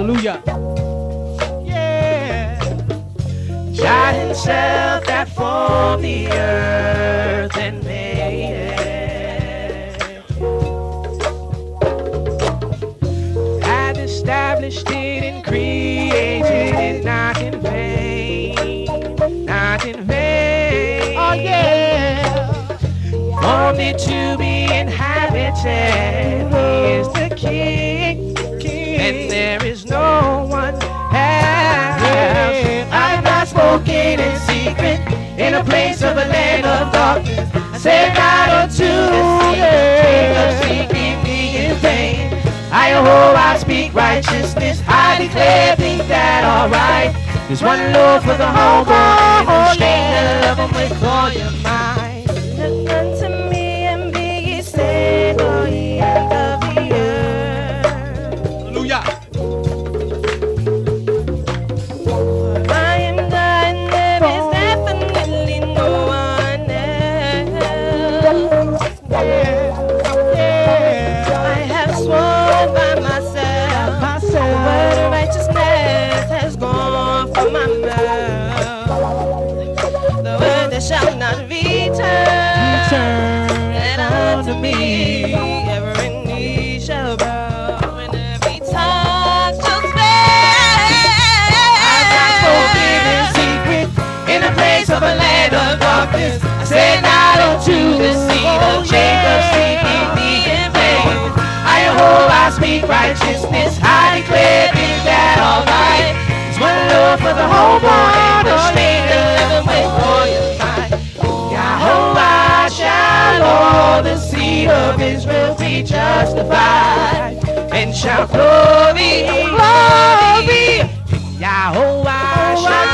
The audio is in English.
Hallelujah. Yeah. God himself that formed the earth and made it, had established it and created it, not in vain, not in vain. Oh yeah. Formed it to be inhabited. He is the King, and there is no one else. I have not spoken in secret in a place of a land of darkness. I said not unto the seeking me in vain. I speak righteousness. I declare things that are right. There's one Lord for the whole world, and stranger love him with all your mind. Look unto me and be ye saved, all ye ends of the earth. Hallelujah. For I am God, and there is definitely no one else. I have sworn by myself, the word of righteousness has gone from my mouth. The word that shall not return, and unto me every knee shall bow, and every tongue shall swear. I've not spoken in secret in a place of a land of darkness. I said not unto the seed of Jacob, seeking me in vain. I speak righteousness. I declare things that are right. There's one Lord for the whole world, and stranger living with all your might. Jehovah shall all the seed of Israel be justified, and shall glory, glory. Jehovah shall